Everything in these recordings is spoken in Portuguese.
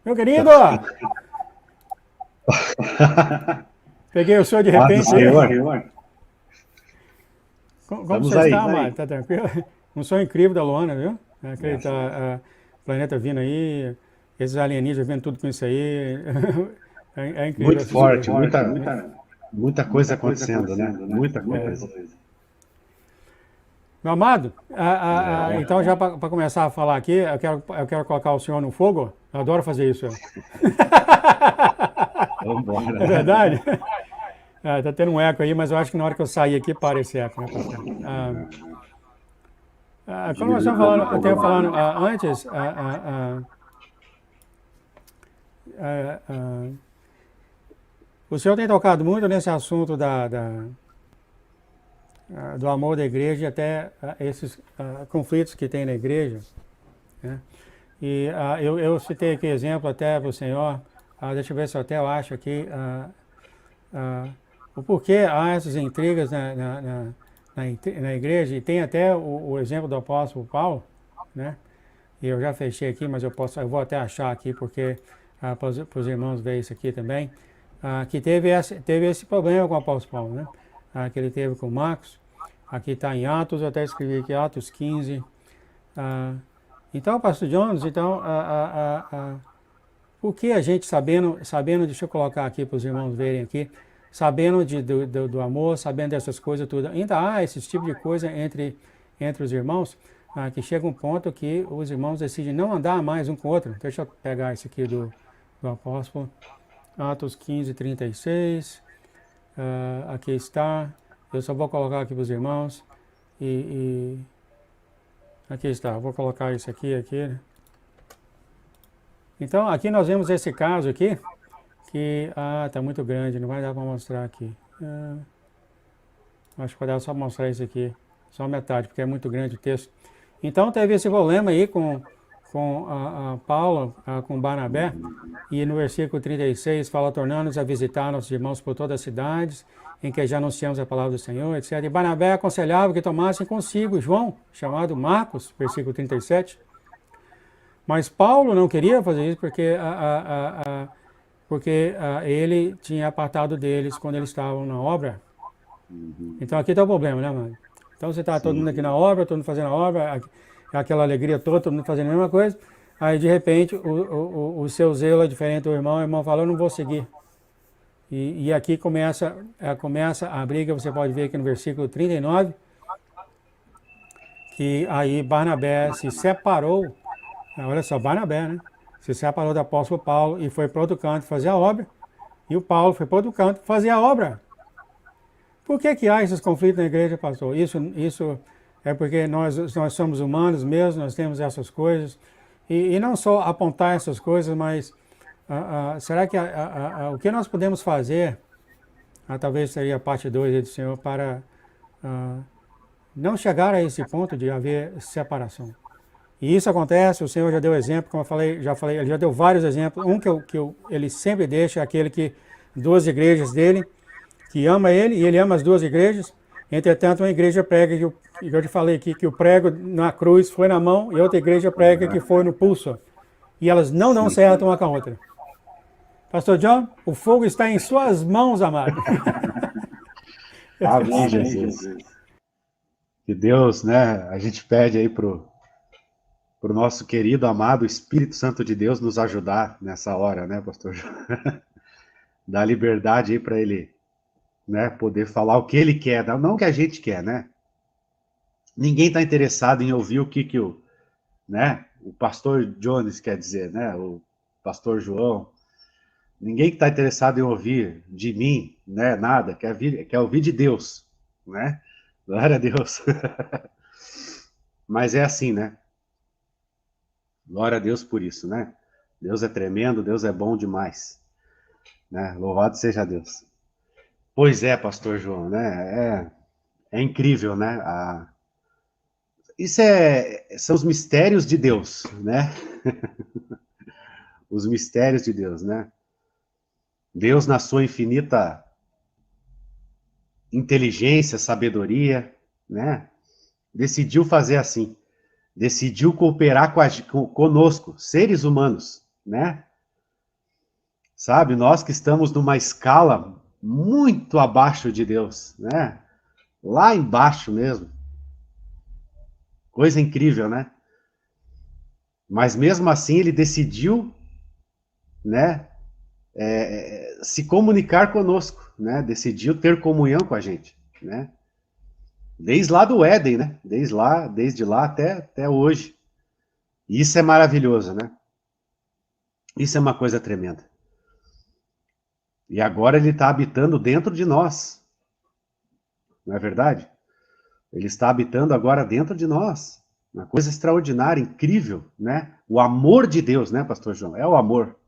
Meu querido! Peguei o senhor de Paz do repente aí. Senhor. Como Estamos você está, aí. amado? Tá tranquilo? Um sonho incrível da Luana, viu? Aquele Graças a Deus. planeta vindo aí, esses alienígenas vendo tudo com isso aí. É incrível Muito essas forte, coisas. muita coisa acontecendo, né? Muita coisa. Meu amado, É, então já para começar a falar aqui, eu quero colocar o senhor no fogo. Eu adoro fazer isso. vamos É embora. verdade? Tá tendo um eco aí, mas eu acho que na hora que eu sair aqui para esse eco, né, pastor? Quando nós Diminuir um estamos pouco falando, o até volume. falando antes, ah, ah, o senhor tem tocado muito nesse assunto do amor da igreja e até esses conflitos que tem na igreja, né? E eu citei aqui exemplo até para o senhor, deixa eu ver se eu até eu acho aqui, ah, o porquê há essas intrigas na igreja, e tem até o exemplo do apóstolo Paulo, né? E eu já fechei aqui, mas eu vou até achar aqui, porque para os irmãos ver isso aqui também, que teve esse problema com o apóstolo Paulo, né? Que ele teve com Marcos. Aqui está em Atos, eu até escrevi aqui, Atos 15. ah, então, pastor Jones, então, por que a gente sabendo, deixa eu colocar aqui para os irmãos verem aqui, sabendo do amor, sabendo dessas coisas tudo, ainda há esse tipo de coisa entre os irmãos, que chega um ponto que os irmãos decidem não andar mais um com o outro. Deixa eu pegar esse aqui do apóstolo, Atos 15, 36, aqui está, eu só vou colocar aqui para os irmãos, e aqui está, vou colocar isso aqui, né? Então, aqui nós vemos esse caso aqui, que tá muito grande, não vai dar para mostrar aqui. Acho que vai dar só mostrar isso aqui, só metade, porque é muito grande o texto. Então teve esse problema aí com a Paulo, com Barnabé, e no versículo 36 fala, tornando-nos a visitar nossos irmãos por todas as cidades, em que já anunciamos a palavra do Senhor, etc. E Barnabé aconselhava que tomassem consigo João, chamado Marcos, versículo 37. Mas Paulo não queria fazer isso porque ele tinha apartado deles quando eles estavam na obra. Uhum. Então aqui está o problema, né, mano? Então você está todo mundo Sim. aqui na obra, todo mundo fazendo a obra, aquela alegria toda, todo mundo fazendo a mesma coisa. Aí de repente o seu zelo é diferente do irmão, o irmão fala, eu não vou seguir. E aqui começa a briga, você pode ver aqui no versículo 39, que aí Barnabé se separou, olha só, Barnabé, né? Se separou do apóstolo Paulo e foi para outro canto fazer a obra, e o Paulo foi para outro canto fazer a obra. Por que há esses conflitos na igreja, pastor? Isso é porque nós somos humanos mesmo, nós temos essas coisas. E não só apontar essas coisas, mas será que o que nós podemos fazer, talvez seria a parte 2 do Senhor, para ah, não chegar a esse ponto de haver separação? E isso acontece, o Senhor já deu exemplo, como eu falei, ele já deu vários exemplos. Um ele sempre deixa é aquele que, duas igrejas dele, que ama ele e ele ama as duas igrejas. Entretanto, uma igreja prega, que eu te falei aqui, que o prego na cruz foi na mão e outra igreja prega que foi no pulso. E elas não dão Sim. certo uma com a outra. Pastor John, o fogo está em suas mãos, amado. Amém, Jesus. Que Deus, né? A gente pede aí pro nosso querido, amado Espírito Santo de Deus nos ajudar nessa hora, né, pastor? Dar liberdade aí para ele, né, poder falar o que ele quer, não o que a gente quer, né? Ninguém está interessado em ouvir o que né, o pastor Jones quer dizer, né? O pastor João. Ninguém que está interessado em ouvir de mim, né? Nada, quer ouvir de Deus, né? Glória a Deus. Mas é assim, né? Glória a Deus por isso, né? Deus é tremendo, Deus é bom demais, né? Louvado seja Deus. Pois é, pastor João, né? É incrível, né? Isso são os mistérios de Deus, né? Os mistérios de Deus, né? Deus, na sua infinita inteligência, sabedoria, né? Decidiu fazer assim. Decidiu cooperar conosco, seres humanos, né? Sabe, nós que estamos numa escala muito abaixo de Deus, né? Lá embaixo mesmo. Coisa incrível, né? Mas mesmo assim ele decidiu, né, se comunicar conosco, né? Decidiu ter comunhão com a gente, né? Desde lá do Éden, né? Desde lá até hoje. E isso é maravilhoso, né? Isso é uma coisa tremenda. E agora ele está habitando dentro de nós, não é verdade? Ele está habitando agora dentro de nós. Uma coisa extraordinária, incrível, né? O amor de Deus, né, Pastor João? É o amor.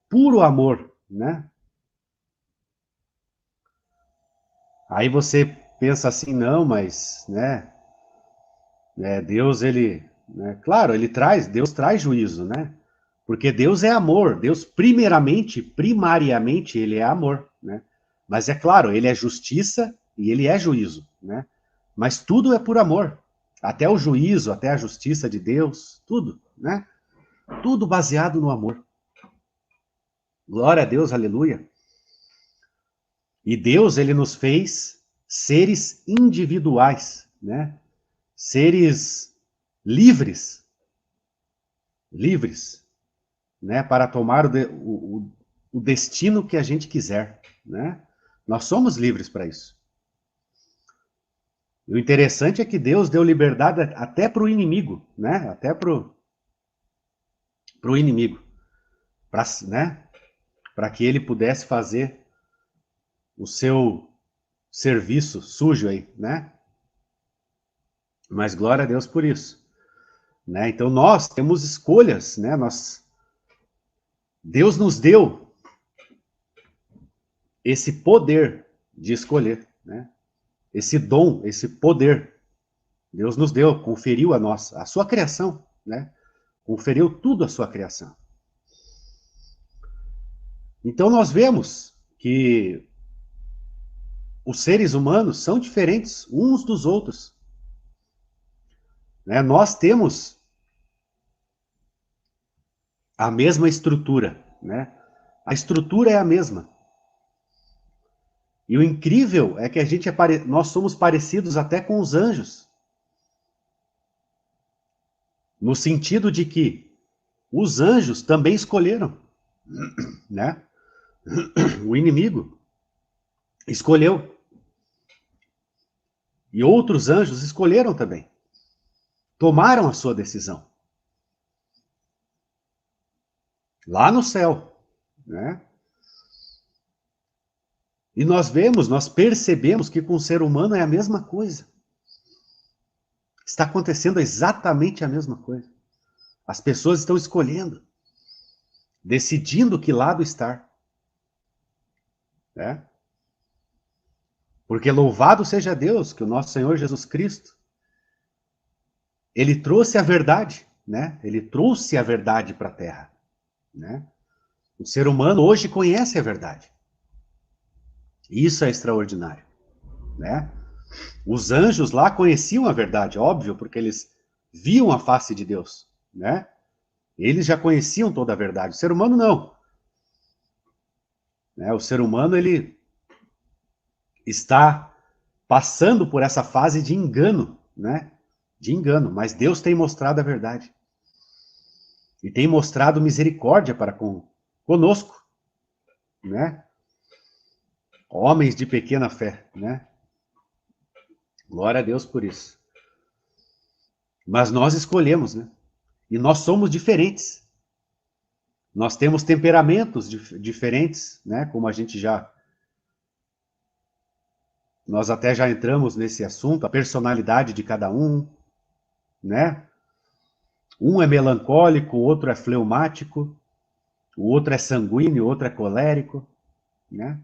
Puro amor, né? Aí você pensa assim, não, mas, né? Deus, ele, né, claro, Deus traz juízo, né? Porque Deus é amor. Deus, primariamente, ele é amor, né? Mas é claro, ele é justiça e ele é juízo, né? Mas tudo é por amor. Até o juízo, até a justiça de Deus, tudo, né? Tudo baseado no amor. Glória a Deus, aleluia. E Deus, ele nos fez seres individuais, né? Seres livres, né? Para tomar o destino que a gente quiser, né? Nós somos livres para isso. E o interessante é que Deus deu liberdade até para o inimigo, né? Até para o inimigo, né? Para que ele pudesse fazer o seu serviço sujo aí, né? Mas glória a Deus por isso, né? Então nós temos escolhas, né? Deus nos deu esse poder de escolher, né? Esse dom, esse poder. Deus nos deu, conferiu a nós, a sua criação, né? Conferiu tudo a sua criação. Então nós vemos que os seres humanos são diferentes uns dos outros, né? Nós temos a mesma estrutura, né? A estrutura é a mesma. E o incrível é que nós somos parecidos até com os anjos. No sentido de que os anjos também escolheram, né? O inimigo escolheu. E outros anjos escolheram também. Tomaram a sua decisão. Lá no céu, né? E nós percebemos que com o ser humano é a mesma coisa. Está acontecendo exatamente a mesma coisa. As pessoas estão escolhendo, decidindo que lado estar, né? Porque louvado seja Deus, que o nosso Senhor Jesus Cristo, ele trouxe a verdade, né? Ele trouxe a verdade para a terra, né? O ser humano hoje conhece a verdade. Isso é extraordinário, né? Os anjos lá conheciam a verdade, óbvio, porque eles viam a face de Deus, né? Eles já conheciam toda a verdade. O ser humano não. Né? O ser humano, ele está passando por essa fase de engano, né? De engano, mas Deus tem mostrado a verdade. E tem mostrado misericórdia para conosco, né? Homens de pequena fé, né? Glória a Deus por isso. Mas nós escolhemos, né? E nós somos diferentes. Nós temos temperamentos diferentes, né? Como a gente nós até já entramos nesse assunto, a personalidade de cada um, né? Um é melancólico, o outro é fleumático, o outro é sanguíneo, o outro é colérico, né?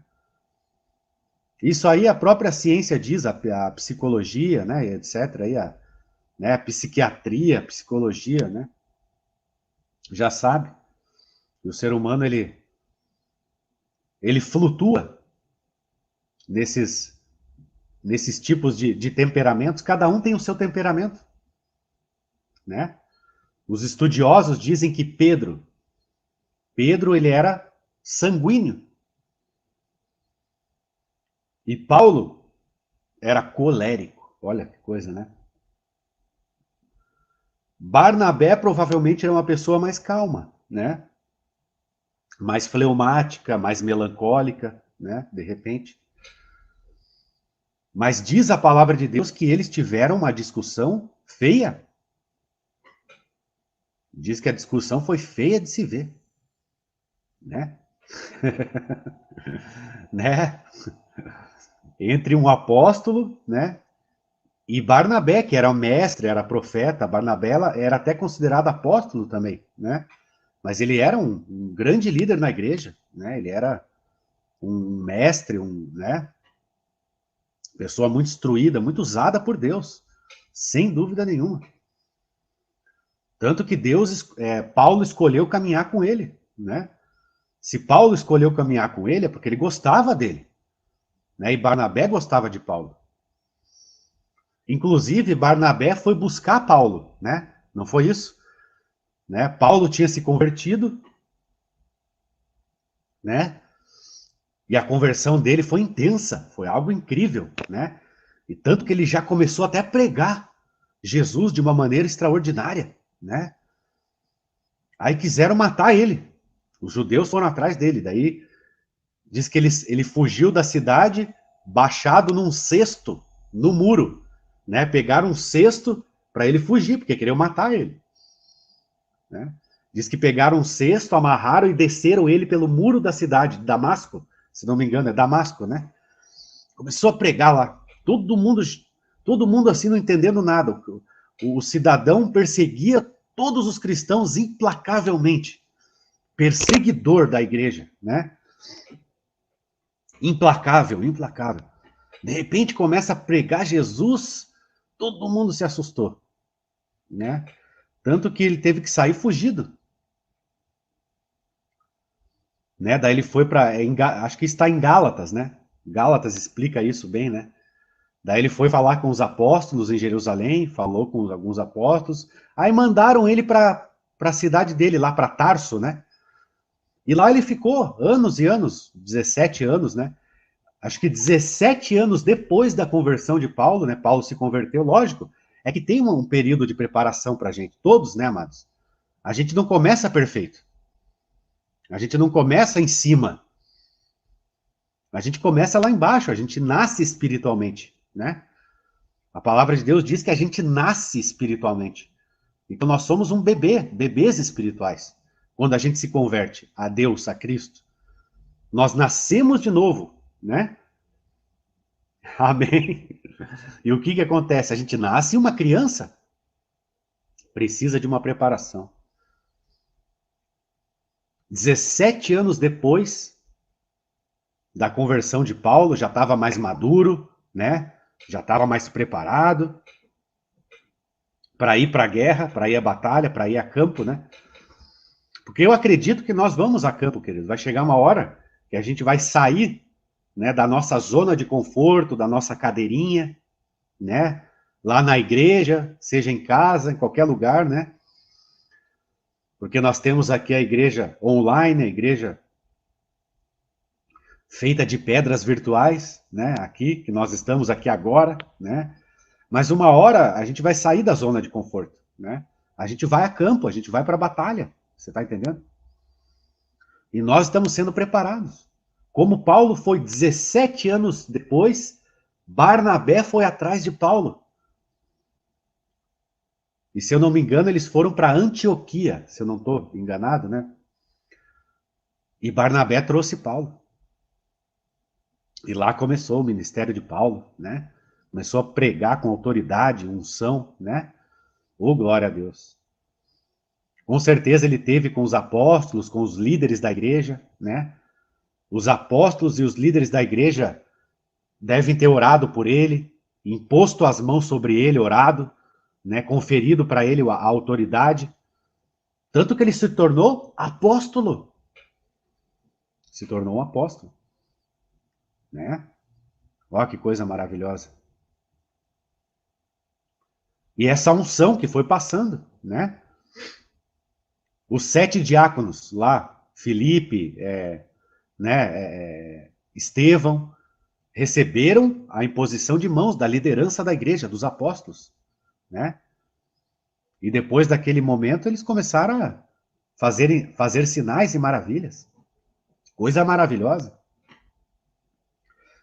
Isso aí a própria ciência diz, a psicologia, né, etc. Aí né, a psiquiatria, a psicologia, né? Já sabe. E o ser humano, ele flutua nesses tipos de temperamentos. Cada um tem o seu temperamento, né? Os estudiosos dizem que Pedro, ele era sanguíneo. E Paulo era colérico. Olha que coisa, né? Barnabé provavelmente era uma pessoa mais calma, né? Mais fleumática, mais melancólica, né? De repente. Mas diz a palavra de Deus que eles tiveram uma discussão feia. Diz que a discussão foi feia de se ver, né? Né? Entre um apóstolo, né? E Barnabé, que era mestre, era profeta. Barnabé era até considerado apóstolo também, né? Mas ele era um grande líder na igreja, né? Ele era um mestre, né? Pessoa muito instruída, muito usada por Deus, sem dúvida nenhuma. Tanto que Paulo escolheu caminhar com ele, né? Se Paulo escolheu caminhar com ele é porque ele gostava dele, né? E Barnabé gostava de Paulo. Inclusive, Barnabé foi buscar Paulo, né? Não foi isso? Né? Paulo tinha se convertido, né? E a conversão dele foi intensa, foi algo incrível, né? E tanto que ele já começou até a pregar Jesus de uma maneira extraordinária, né? Aí quiseram matar ele. Os judeus foram atrás dele. Daí diz que ele fugiu da cidade baixado num cesto no muro, né? Pegaram um cesto para ele fugir, porque queriam matar ele, né? Diz que pegaram um cesto, amarraram e desceram ele pelo muro da cidade de Damasco, se não me engano, é Damasco, né? Começou a pregar lá. Todo mundo assim não entendendo nada. O cidadão perseguia todos os cristãos implacavelmente. Perseguidor da igreja, né? Implacável, implacável. De repente começa a pregar Jesus, todo mundo se assustou, né? Tanto que ele teve que sair fugido, né? Daí ele foi para, acho que está em Gálatas, né? Gálatas explica isso bem, né? Daí ele foi falar com os apóstolos em Jerusalém, falou com alguns apóstolos, aí mandaram ele para a cidade dele, lá para Tarso, né? E lá ele ficou anos e anos, 17 anos, né? Acho que 17 anos depois da conversão de Paulo, né? Paulo se converteu, lógico, é que tem um período de preparação para a gente, todos, né, amados? A gente não começa perfeito. A gente não começa em cima. A gente começa lá embaixo, a gente nasce espiritualmente, né? A palavra de Deus diz que a gente nasce espiritualmente. Então nós somos um bebê, bebês espirituais. Quando a gente se converte a Deus, a Cristo, nós nascemos de novo, né? Amém. E o que que acontece? A gente nasce uma criança, precisa de uma preparação. 17 anos depois da conversão de Paulo, já estava mais maduro, né? Já estava mais preparado para ir para a guerra, para ir à batalha, para ir a campo, né? Porque eu acredito que nós vamos a campo, queridos. Vai chegar uma hora que a gente vai sair, né, da nossa zona de conforto, da nossa cadeirinha, né? Lá na igreja, seja em casa, em qualquer lugar, né? Porque nós temos aqui a igreja online, a igreja feita de pedras virtuais, né? Aqui, que nós estamos aqui agora, né? Mas uma hora a gente vai sair da zona de conforto, né? A gente vai a campo, a gente vai para a batalha. Você está entendendo? E nós estamos sendo preparados. Como Paulo foi 17 anos depois, Barnabé foi atrás de Paulo. E se eu não me engano, eles foram para Antioquia, se eu não estou enganado, né? E Barnabé trouxe Paulo. E lá começou o ministério de Paulo, né? Começou a pregar com autoridade, unção, né? Oh, glória a Deus. Com certeza ele teve com os apóstolos, com os líderes da igreja, né? Os apóstolos e os líderes da igreja devem ter orado por ele, imposto as mãos sobre ele, orado, né? Conferido para ele a autoridade. Tanto que ele se tornou apóstolo. Se tornou um apóstolo, né? Olha que coisa maravilhosa. E essa unção que foi passando, né? Os 7 diáconos lá, Filipe, né, Estevão, receberam a imposição de mãos da liderança da igreja, dos apóstolos, né? E depois daquele momento eles começaram a fazer sinais e maravilhas. Coisa maravilhosa.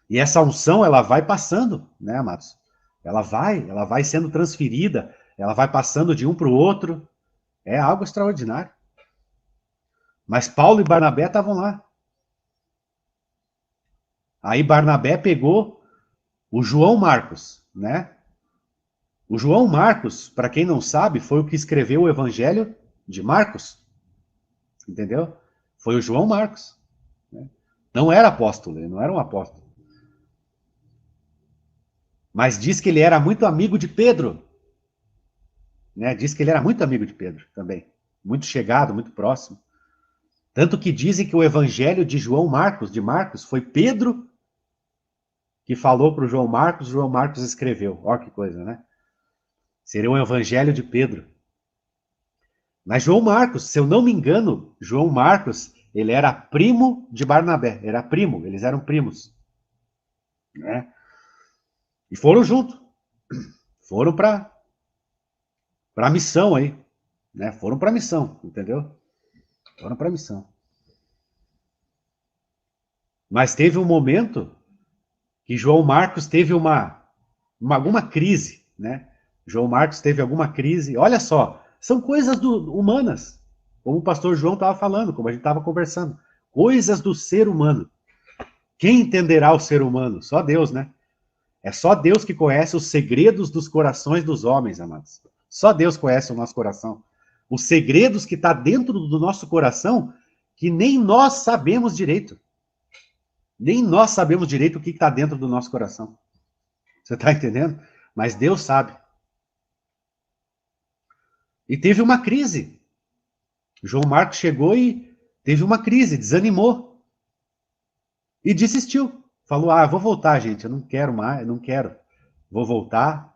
E essa unção, ela vai passando, né, amados? Ela vai sendo transferida, ela vai passando de um para o outro. É algo extraordinário. Mas Paulo e Barnabé estavam lá. Aí Barnabé pegou o João Marcos, né? O João Marcos, para quem não sabe, foi o que escreveu o Evangelho de Marcos. Entendeu? Foi o João Marcos. Né? Não era apóstolo, ele não era um apóstolo. Mas diz que ele era muito amigo de Pedro. Né? Diz que ele era muito amigo de Pedro também. Muito chegado, muito próximo. Tanto que dizem que o Evangelho de João Marcos, de Marcos, foi Pedro que falou para o João Marcos escreveu. Olha que coisa, né? Seria um Evangelho de Pedro. Mas João Marcos, se eu não me engano, João Marcos, ele era primo de Barnabé. Era primo, eles eram primos. Né? E foram juntos. Foram para a missão aí. Né? Foram para a missão, entendeu? Foram para a missão. Mas teve um momento que João Marcos teve alguma crise, né? João Marcos teve alguma crise. Olha só, são coisas humanas, como o pastor João estava falando, como a gente estava conversando. Coisas do ser humano. Quem entenderá o ser humano? Só Deus, né? É só Deus que conhece os segredos dos corações dos homens, amados. Só Deus conhece o nosso coração. Os segredos que está dentro do nosso coração, que nem nós sabemos direito. Nem nós sabemos direito o que está dentro do nosso coração. Você está entendendo? Mas Deus sabe. E teve uma crise. João Marcos chegou e teve uma crise, desanimou. E desistiu. Falou, vou voltar, gente, eu não quero mais, não quero. Vou voltar.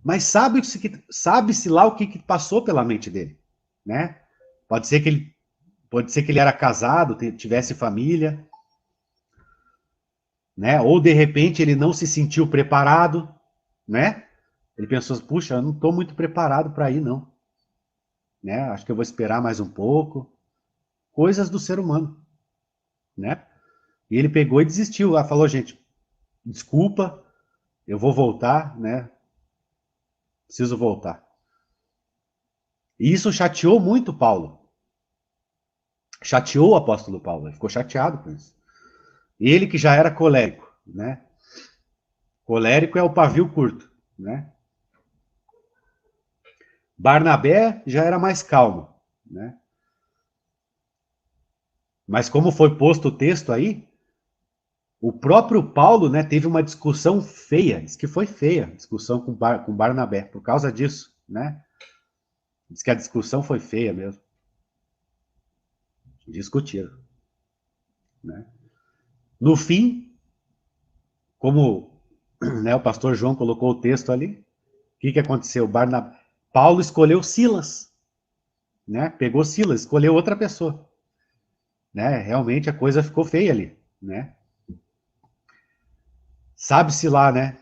Mas sabe-se lá o que passou pela mente dele. Né? Pode ser que ele era casado, tivesse família. Né? Ou de repente ele não se sentiu preparado, né? Ele pensou, puxa, eu não estou muito preparado para ir, não. Né? Acho que eu vou esperar mais um pouco. Coisas do ser humano, né? E ele pegou e desistiu. Lá falou, gente, desculpa, eu vou voltar, né? Preciso voltar. E isso chateou muito Paulo. Chateou o apóstolo Paulo. Ele ficou chateado com isso. Ele que já era colérico, né? Colérico é o pavio curto, né? Barnabé já era mais calmo, né? Mas como foi posto o texto aí, o próprio Paulo, né, teve uma discussão feia, diz que foi feia, discussão com Barnabé, por causa disso, né? Diz que a discussão foi feia mesmo. Discutiram, né? No fim, como, né, o pastor João colocou o texto ali, o que aconteceu? Paulo escolheu Silas, né? Pegou Silas, escolheu outra pessoa, né? Realmente a coisa ficou feia ali, né? Sabe-se lá, né?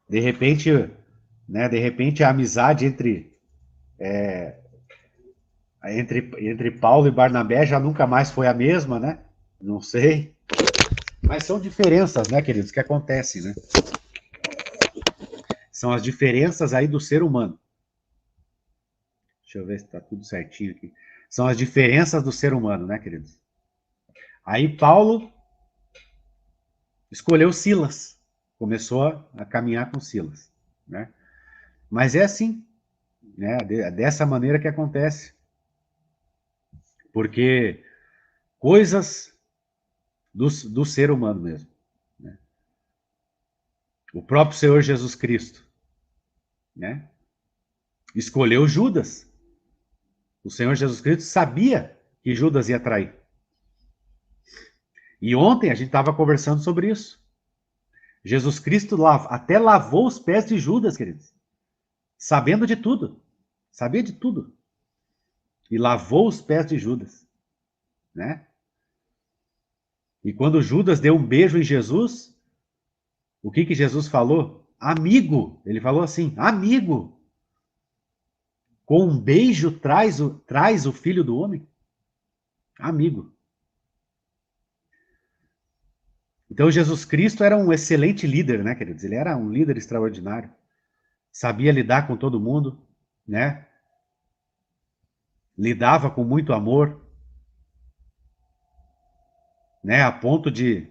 De repente, né? De repente a amizade entre Paulo e Barnabé já nunca mais foi a mesma, né? Não sei. Mas são diferenças, né, queridos, que acontecem, né? São as diferenças aí do ser humano. Deixa eu ver se está tudo certinho aqui. São as diferenças do ser humano, né, queridos? Aí Paulo escolheu Silas. Começou a caminhar com Silas, né? Mas é assim, né? Dessa maneira que acontece. Porque coisas do ser humano mesmo. Né? O próprio Senhor Jesus Cristo, né? Escolheu Judas. O Senhor Jesus Cristo sabia que Judas ia trair. E ontem a gente estava conversando sobre isso. Jesus Cristo até lavou os pés de Judas, queridos. Sabendo de tudo. Sabia de tudo. E lavou os pés de Judas. né? E quando Judas deu um beijo em Jesus, o que Jesus falou? Amigo. Ele falou assim, amigo. Com um beijo traz o Filho do Homem? Amigo. Então Jesus Cristo era um excelente líder, né, queridos? Ele era um líder extraordinário. Sabia lidar com todo mundo, né? Lidava com muito amor, né? A ponto de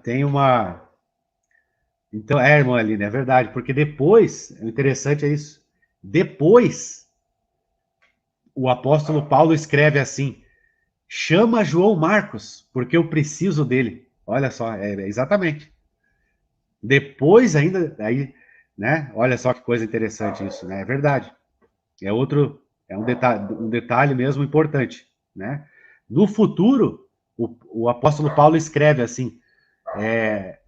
tem uma. Então, irmã Aline, é verdade, porque depois, o interessante é isso. Depois, o apóstolo Paulo escreve assim: chama João Marcos, porque eu preciso dele. Olha só, exatamente. Depois ainda, aí, né? Olha só que coisa interessante isso, né? É verdade. É um detalhe mesmo importante, né? No futuro, o apóstolo Paulo escreve assim: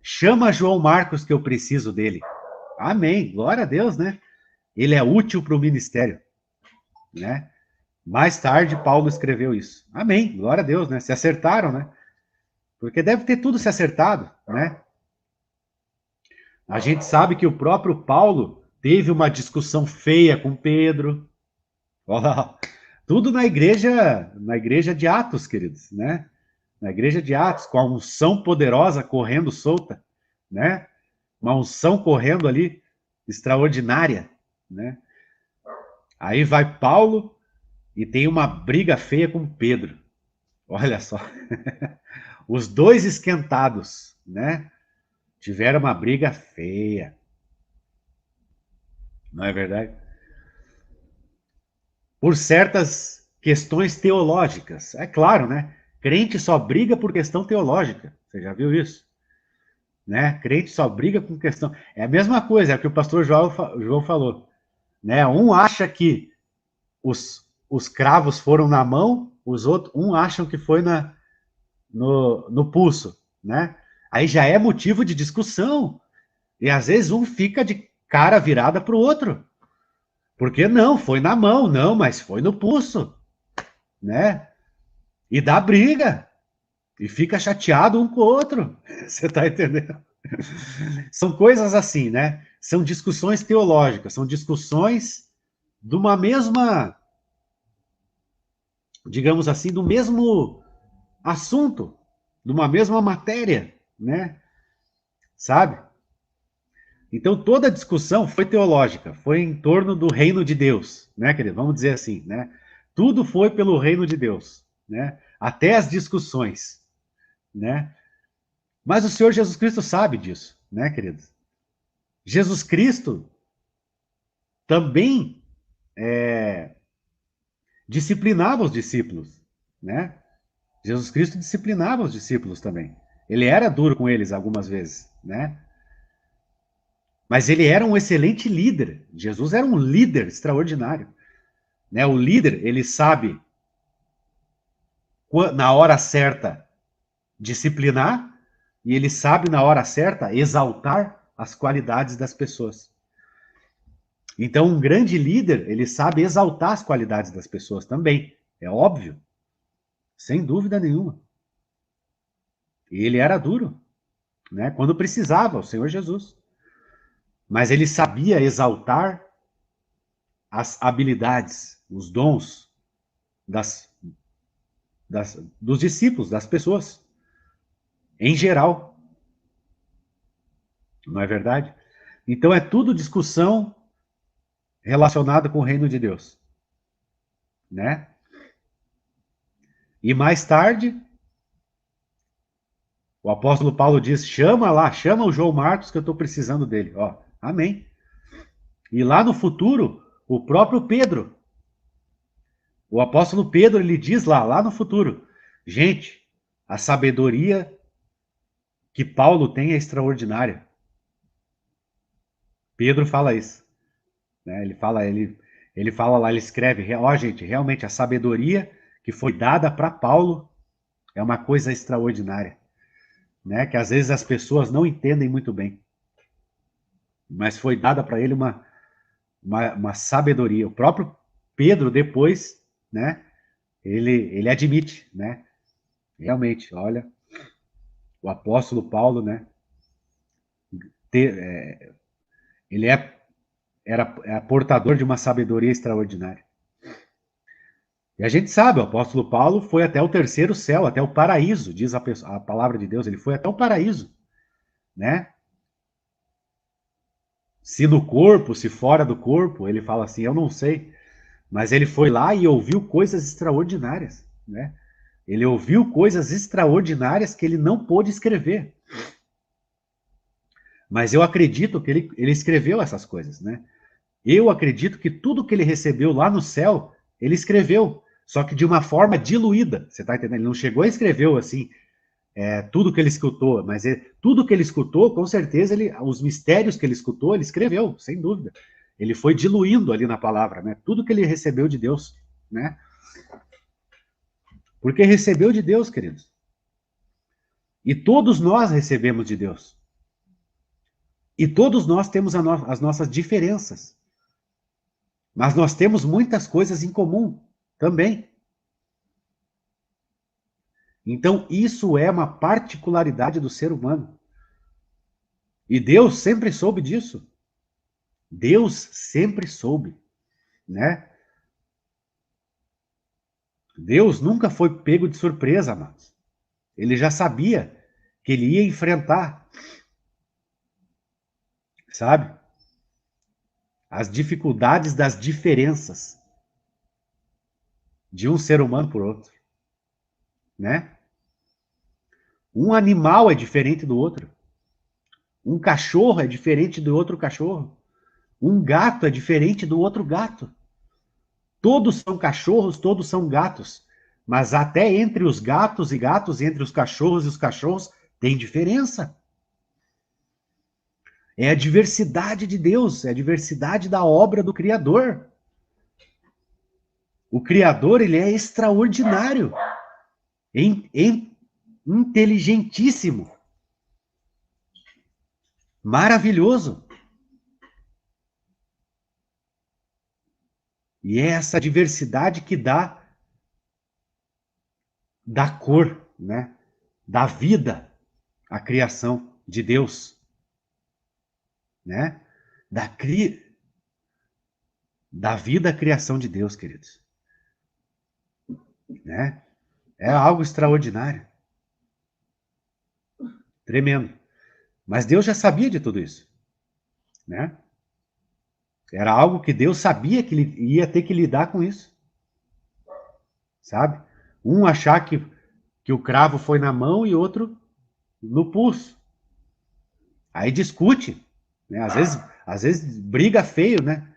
chama João Marcos que eu preciso dele. Amém, glória a Deus, né? Ele é útil para o ministério, né? Mais tarde, Paulo escreveu isso. Amém, glória a Deus, né? Se acertaram, né? Porque deve ter tudo se acertado, né? A gente sabe que o próprio Paulo teve uma discussão feia com Pedro. Olha lá, tudo na igreja de Atos, queridos, né? Na igreja de Atos, com a unção poderosa correndo solta, né? Uma unção correndo ali extraordinária, né? Aí vai Paulo e tem uma briga feia com Pedro. Olha só. Os dois esquentados, né? Tiveram uma briga feia. Não é verdade? Por certas questões teológicas. É claro, né? Crente só briga por questão teológica. Você já viu isso? Né? Crente só briga com questão. É a mesma coisa, é o que o pastor João falou. Né? Um acha que os cravos foram na mão, os outros, acham que foi no pulso, né? Aí já é motivo de discussão. E às vezes um fica de cara virada para o outro. Porque não, foi na mão, não, mas foi no pulso, né? E dá briga. E fica chateado um com o outro. Você está entendendo? São coisas assim, né? São discussões teológicas, são discussões de uma mesma, digamos assim, do mesmo assunto, de uma mesma matéria, né? Sabe? Então toda a discussão foi teológica, foi em torno do reino de Deus, né, querido? Vamos dizer assim, né? Tudo foi pelo reino de Deus, né? Até as discussões, né? Mas o Senhor Jesus Cristo sabe disso, né, queridos? Jesus Cristo também disciplinava os discípulos, né? Jesus Cristo disciplinava os discípulos também. Ele era duro com eles algumas vezes, né? Mas ele era um excelente líder. Jesus era um líder extraordinário, né? O líder, ele sabe na hora certa disciplinar e ele sabe na hora certa exaltar as qualidades das pessoas. Então, um grande líder, ele sabe exaltar as qualidades das pessoas também. É óbvio, sem dúvida nenhuma. E ele era duro, né? Quando precisava, o Senhor Jesus. Mas ele sabia exaltar as habilidades, os dons dos discípulos, das pessoas, em geral. Não é verdade? Então é tudo discussão relacionada com o reino de Deus, né? E mais tarde, o apóstolo Paulo diz: chama lá, chama o João Marcos que eu estou precisando dele. Ó, amém. E lá no futuro, o próprio Pedro, o apóstolo Pedro, ele diz lá no futuro: gente, a sabedoria que Paulo tem é extraordinária. Pedro fala isso, né? Ele fala lá, ele escreve: ó, gente, realmente a sabedoria que foi dada para Paulo é uma coisa extraordinária, né? Que às vezes as pessoas não entendem muito bem, mas foi dada para ele uma sabedoria. O próprio Pedro, depois, né, ele admite, né, realmente, olha, o apóstolo Paulo, né, ele era portador de uma sabedoria extraordinária. E a gente sabe, o apóstolo Paulo foi até o terceiro céu, até o paraíso, diz a palavra de Deus, ele foi até o paraíso, né? Se no corpo, se fora do corpo, ele fala assim, eu não sei, mas ele foi lá e ouviu coisas extraordinárias, né? Ele ouviu coisas extraordinárias que ele não pôde escrever. Mas eu acredito que ele escreveu essas coisas, né? Eu acredito que tudo que ele recebeu lá no céu, ele escreveu, só que de uma forma diluída, você tá entendendo? Ele não chegou e escreveu assim, tudo que ele escutou, mas tudo que ele escutou, com certeza, os mistérios que ele escutou, ele escreveu, sem dúvida. Ele foi diluindo ali na palavra, né? Tudo que ele recebeu de Deus, né? Porque recebeu de Deus, queridos. E todos nós recebemos de Deus. E todos nós temos as nossas diferenças. Mas nós temos muitas coisas em comum também. Então, isso é uma particularidade do ser humano. E Deus sempre soube disso. Deus sempre soube, né? Deus nunca foi pego de surpresa, amados. Ele já sabia que ele ia enfrentar, sabe? As dificuldades das diferenças de um ser humano por outro, né? Um animal é diferente do outro. Um cachorro é diferente do outro cachorro. Um gato é diferente do outro gato. Todos são cachorros, todos são gatos. Mas até entre os gatos e gatos, entre os cachorros e os cachorros, tem diferença. É a diversidade de Deus, é a diversidade da obra do Criador. O Criador, ele é extraordinário, inteligentíssimo, maravilhoso. E é essa diversidade que dá cor, né? Dá vida à criação de Deus, né? Da vida à criação de Deus, queridos. Né? É algo extraordinário. Tremendo. Mas Deus já sabia de tudo isso, né? Era algo que Deus sabia que ele ia ter que lidar com isso. Sabe? Um achar que o cravo foi na mão e outro no pulso. Aí discute, né? Às vezes briga feio, né?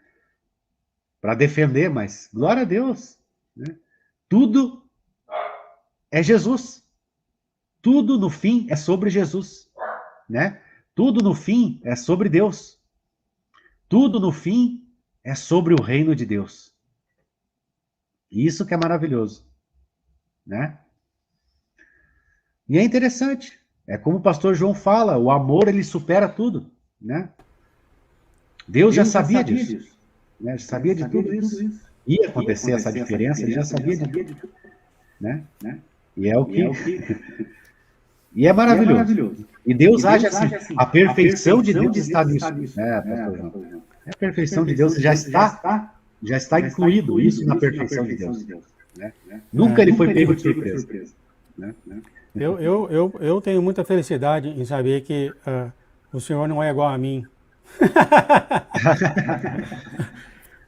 Para defender, mas glória a Deus, né? Tudo é Jesus. Tudo no fim é sobre Jesus, né? Tudo no fim é sobre Deus. Tudo no fim é sobre o reino de Deus. Isso que é maravilhoso, né? E é interessante. É como o pastor João fala, o amor ele supera tudo, né? Deus já sabia disso, né? Já sabia de tudo isso. Ia acontecer essa diferença, ele já sabia de tudo, né? E é o que e é maravilhoso. E Deus age assim, a perfeição de Deus está nisso, né, pastor João? A perfeição de Deus já está incluído isso na perfeição de Deus, né? Nunca ele foi pego de surpresa, né? Eu tenho muita felicidade em saber que o senhor não é igual a mim.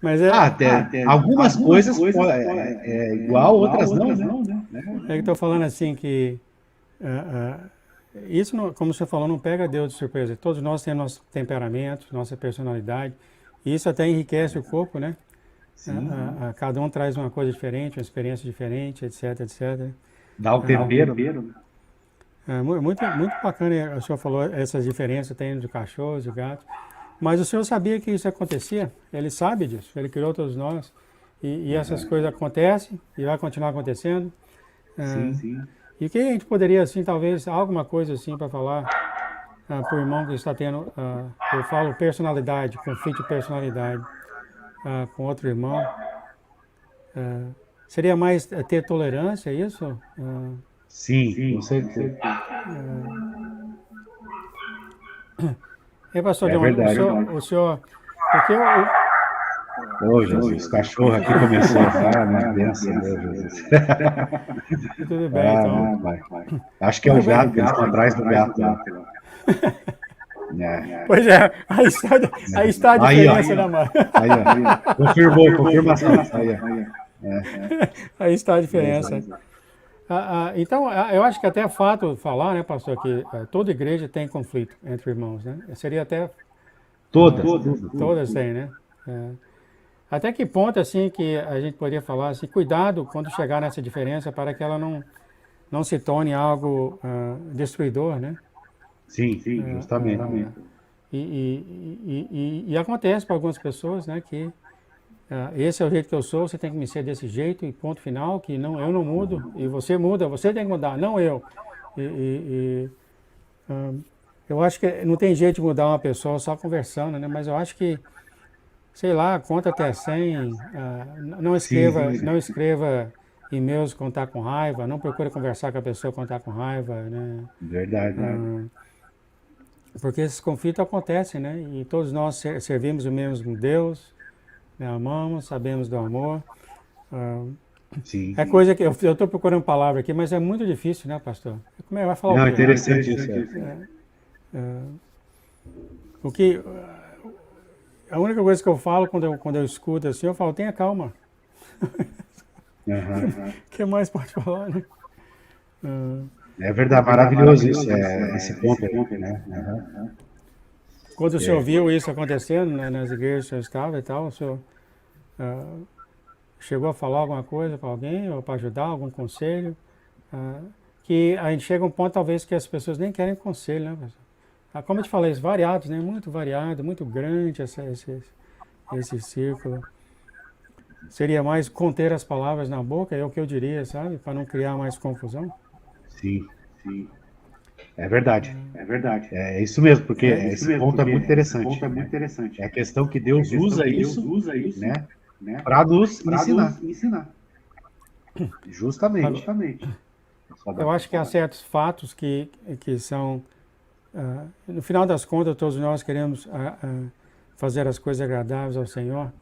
Mas algumas coisas é igual, outras não, né? É que estou falando assim que isso, como você falou, não pega Deus de surpresa. Todos nós temos nosso temperamento, nossa personalidade, e isso até enriquece o corpo, né? Cada um traz uma coisa diferente, uma experiência diferente, etc, etc. Dá o tempero. Muito bacana, o senhor falou essas diferenças tem de cachorros, de gatos. Mas o senhor sabia que isso acontecia? Ele sabe disso, ele criou todos nós. E essas coisas acontecem e vai continuar acontecendo. Sim. E o que a gente poderia, assim, talvez, alguma coisa assim para falar para o irmão que está tendo, eu falo personalidade, conflito de personalidade com outro irmão. Seria mais ter tolerância, é isso? Sim, com certeza. E pastor É John, verdade. porque Ô, Jesus, o cachorro aqui começou a falar, minha bênção, meu Jesus. tudo bem, então. Meu pai. Acho que é Tudo o bem. gato, eles estão atrás do gato lá. É. Pois é, aí está a Aí, ó. diferença, né, mano? Aí, ó. Confirmação. Aí, ó. Aí está a diferença. Então, eu acho que até é fato falar, né, pastor, que toda igreja tem conflito entre irmãos, né? Seria até Todas. todas têm, né? Até que ponto, assim, que a gente poderia falar, assim, cuidado quando chegar nessa diferença para que ela não se torne algo destruidor, né? Sim, justamente. E acontece para algumas pessoas, né, que esse é o jeito que eu sou, você tem que me ser desse jeito e ponto final, que não, eu não mudo e você muda, você tem que mudar, não eu. Eu acho que não tem jeito de mudar uma pessoa só conversando, né, mas eu acho que, sei lá, conta até 100, não escreva e-mails quando está com raiva, não procure conversar com a pessoa quando está com raiva, né? Verdade. Porque esses conflitos acontecem, né? E todos nós servimos o mesmo Deus, né? Amamos, sabemos do amor. Sim. É coisa que eu estou procurando palavra aqui, mas é muito difícil, né, pastor? Como é que vai falar Não, o é quê? interessante isso. O que a única coisa que eu falo quando eu escuto assim, eu falo, tenha calma. O que mais pode falar, né? É verdade, maravilhoso isso, esse ponto aí, né? Quando o senhor viu isso acontecendo, né, nas igrejas que o senhor estava e tal, o senhor chegou a falar alguma coisa para alguém, ou para ajudar, algum conselho? Que a gente chega a um ponto, talvez, que as pessoas nem querem conselho, né, pastor? Como eu te falei, variados, né? Muito variado, muito grande esse círculo. Seria mais conter as palavras na boca, é o que eu diria, sabe? Para não criar mais confusão. Sim. É verdade. É isso mesmo, porque esse ponto é muito interessante. É a questão que Deus usa isso, né, para nos ensinar. Justamente. Eu acho que há certos fatos que são, no final das contas, todos nós queremos fazer as coisas agradáveis ao Senhor.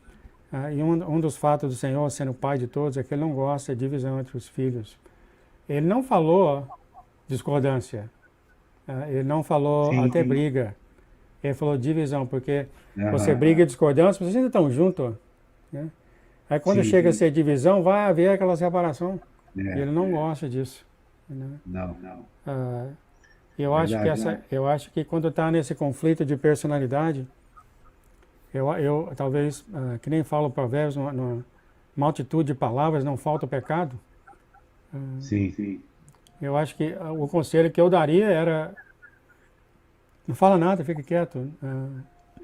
E um dos fatos do Senhor, sendo o Pai de todos, é que Ele não gosta de divisão entre os filhos. Ele não falou discordância. Ele não falou até briga. Ele falou divisão, porque você briga e discordância, vocês ainda estão juntos. Né? Aí quando chega a ser divisão, vai haver aquela separação. E ele não gosta disso. Né? Não. Eu acho que quando está nesse conflito de personalidade, eu talvez, que nem falo provérbios, numa altitude de palavras não falta o pecado. Sim. Eu acho que o conselho que eu daria era: não fala nada, fica quieto,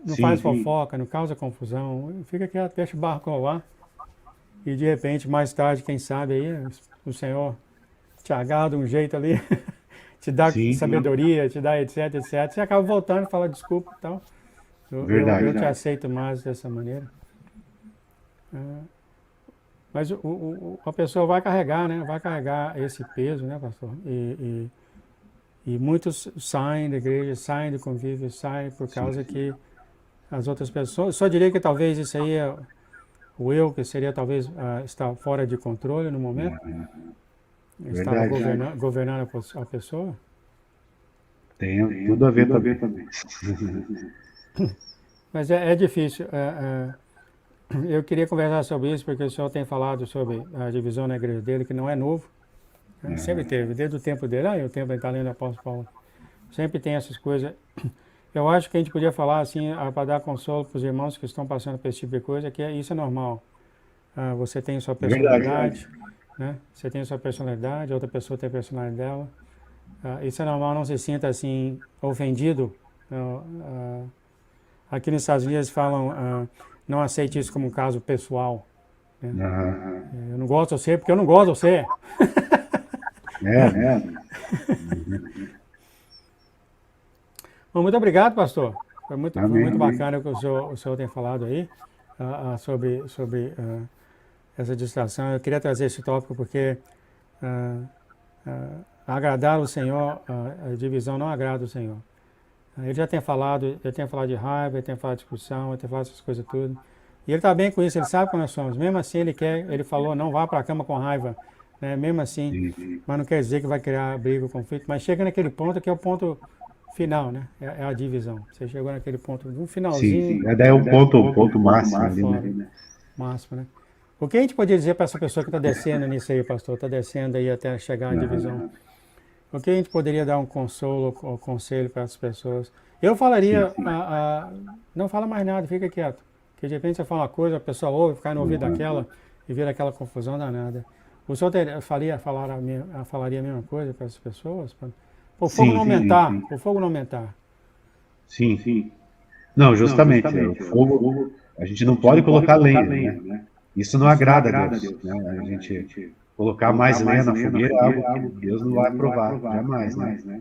não faz fofoca, não causa confusão, fica quieto, deixa o barco rolar. E de repente, mais tarde, quem sabe aí, o Senhor te agarra de um jeito ali, te dá sabedoria, te dá etc. Você acaba voltando e fala desculpa e tal. Eu te aceito mais dessa maneira. Mas a pessoa vai carregar, né? Vai carregar esse peso, né, pastor? E muitos saem da igreja, saem do convívio, saem por causa que as outras pessoas... Só diria que talvez isso aí é o eu, que seria talvez estar fora de controle no momento. Estava governando a pessoa. Tem tudo a ver também. Mas é difícil. Eu queria conversar sobre isso, porque o senhor tem falado sobre a divisão na igreja dele, que não é novo. Sempre teve, desde o tempo dele, o tempo da Itália do apóstolo Paulo. Sempre tem essas coisas. Eu acho que a gente podia falar assim, para dar consolo para os irmãos que estão passando por esse tipo de coisa, que isso é normal. Você tem sua personalidade, né? Você tem sua personalidade, outra pessoa tem a personalidade dela. Isso é normal, não se sinta assim ofendido. Aqui nos Estados Unidos falam, não aceite isso como um caso pessoal. Né? Eu não gosto de você porque eu não gosto de você. Bom, muito obrigado, pastor. Foi Amém. muito bacana o que o senhor tem falado aí sobre essa distração. Eu queria trazer esse tópico porque ah, agradar o Senhor, a divisão não agrada o Senhor. Ele já tem falado de raiva, ele tem falado de discussão, ele tem falado essas coisas tudo. E ele está bem com isso, ele sabe como nós somos. Mesmo assim, ele falou, não vá para a cama com raiva, né? Mesmo assim, Sim, mas não quer dizer que vai criar briga, conflito. Mas chega naquele ponto que é o ponto final, né? É a divisão. Você chegou naquele ponto, no finalzinho, sim. Daí é o ponto máximo é ali, fora, né? máximo, né? O que a gente poderia dizer para essa pessoa que está descendo nisso aí, pastor? Está descendo aí até chegar à divisão. O que a gente poderia dar um consolo ou conselho para as pessoas? Eu Sim. falaria, não fala mais nada, fica quieto. Que de repente você fala uma coisa, a pessoa ouve, ficar no ouvido daquela e vira aquela confusão danada. O senhor falaria a mesma coisa para as pessoas? Para o fogo não Sim, aumentar, o fogo não aumentar. sim. Não, justamente, o fogo, a gente não pode colocar lenha, né? Isso não agrada a Deus, né? A gente colocar mais lenha na fogueira é algo que Deus não vai aprovar, jamais, né?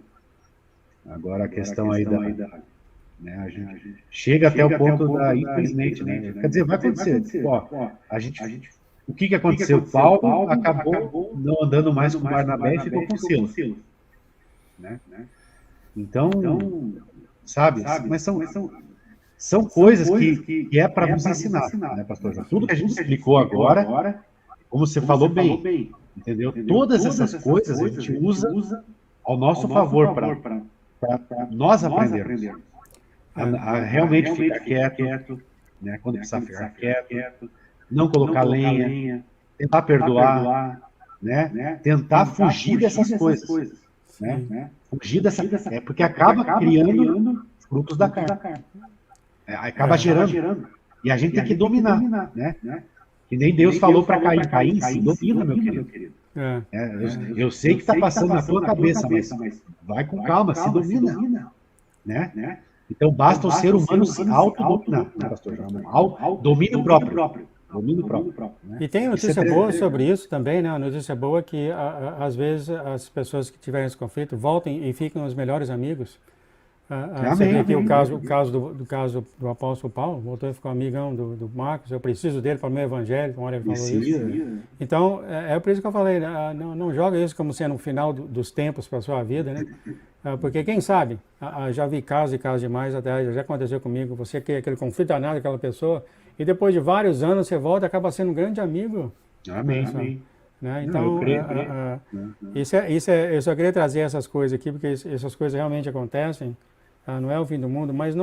Agora a questão aí né, a gente chega até o ponto infelizmente, né? Quer dizer, vai acontecer. Ó, o que aconteceu? Paulo acabou não andando mais com Barnabé e ficou com Silas, né? Então, sabe? Mas são coisas que é para nos ensinar, né, pastor João? Tudo que a gente explicou agora, como você falou bem, entendeu? Todas essas coisas a gente usa ao nosso favor para nós aprendermos a realmente ficar quieto, né? Quando precisar ficar quieto, não colocar lenha, tentar perdoar, né? Tentar fugir dessas coisas, né? Sim. Fugir porque acaba criando frutos da carne. Acaba gerando. E a gente tem que dominar, né? Que nem Deus falou para Caim, Caim, se domina, meu querido. Eu sei que está passando na tua cabeça, mas vai com calma, se domina, né? Então basta o ser humano se autodominar, né, pastor João? Domínio próprio. Domínio próprio. Né? E tem notícia boa sobre isso também, né? A notícia boa é que às vezes as pessoas que tiverem esse conflito voltem e ficam os melhores amigos. Você vê aqui o caso do apóstolo Paulo, voltou a ficar amigão do Marcos, eu preciso dele para o meu evangelho, uma hora ele falou isso. Então, é por isso que eu falei, né? Não joga isso como sendo o final dos tempos para a sua vida, né? Porque quem sabe, já vi casos e casos demais, até já aconteceu comigo, você que aquele conflito danado com aquela pessoa, e depois de vários anos você volta e acaba sendo um grande amigo. Amém. Né? Não, eu Então, creio. eu só queria trazer essas coisas aqui, porque essas coisas realmente acontecem, não é o fim do mundo, mas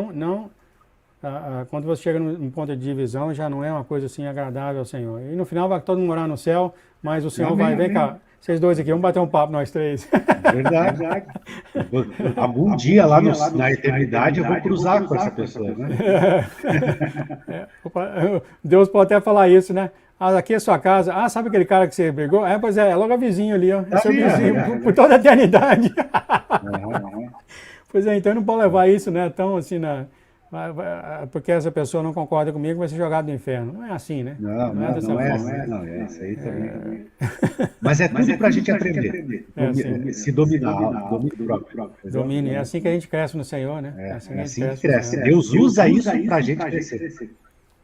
quando você chega num ponto de divisão, já não é uma coisa assim agradável ao Senhor. E no final vai todo mundo morar no céu, mas o Senhor vai, vem cá, vocês dois aqui, vamos bater um papo nós três. Verdade. Algum dia lá na eternidade eu vou cruzar com essa pessoa, né? Deus pode até falar isso, né? Aqui é a sua casa. Sabe aquele cara que você brigou? Pois é logo a vizinho ali, ó. É seu vizinho por toda a eternidade. Pois é, então não pode levar isso, né? Tão assim, porque essa pessoa não concorda comigo, vai ser jogado no inferno. Não é assim, né? Não é dessa é forma. assim, não, é isso aí também. Mas é tudo para a gente aprender. Se dominar, domínio próprio. Domínio, é assim que a gente cresce no Senhor, né? É assim que cresce. Deus usa isso para a gente crescer.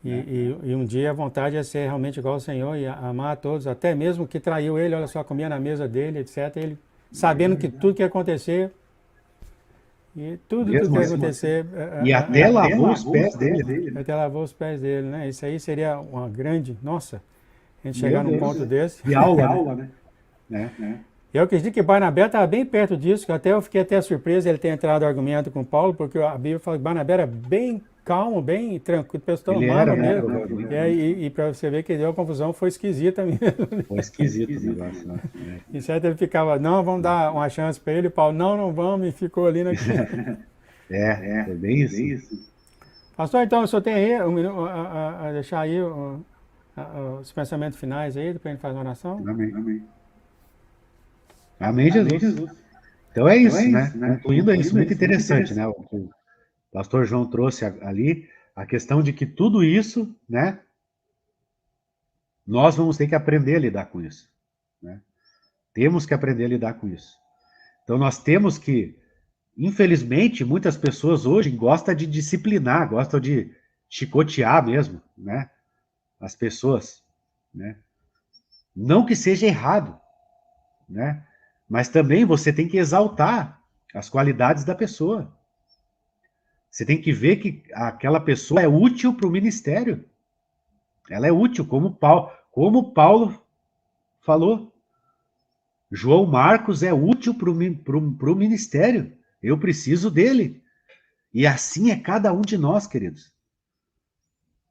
E um dia a vontade é ser realmente igual ao Senhor e amar a todos, até mesmo que traiu ele, olha só, comia na mesa dele, etc. Ele sabendo que tudo que ia acontecer, e tudo que ia acontecer. E até lavou os pés dele. Até lavou os pés dele, né? Isso aí seria uma grande. Nossa, a gente chegar num ponto desse. De aula, né? Eu acredito que Barnabé estava bem perto disso, que eu fiquei até surpreso ele ter entrado no argumento com Paulo, porque a Bíblia fala que Barnabé era bem calmo, bem tranquilo, pessoa amava mesmo. E para você ver que deu a confusão, foi esquisita mesmo. Foi esquisito o negócio, né? E certo, ele ficava, não, vamos dar uma chance para ele, Paulo, não vamos, e ficou ali naquilo. Foi bem isso. Pastor, então, o senhor tem aí um minuto, a deixar aí os pensamentos finais aí, depois a gente faz uma oração? Amém, Jesus. Então é isso, né? Concluindo é isso, muito interessante, né? O que o pastor João trouxe ali, a questão de que tudo isso, né? Nós vamos ter que aprender a lidar com isso, né? Temos que aprender a lidar com isso. Então nós temos que infelizmente, muitas pessoas hoje gostam de disciplinar, gostam de chicotear mesmo, né? As pessoas, né? Não que seja errado, né? Mas também você tem que exaltar as qualidades da pessoa. Você tem que ver que aquela pessoa é útil para o ministério. Ela é útil, como Paulo falou. João Marcos é útil para o ministério. Eu preciso dele. E assim é cada um de nós, queridos.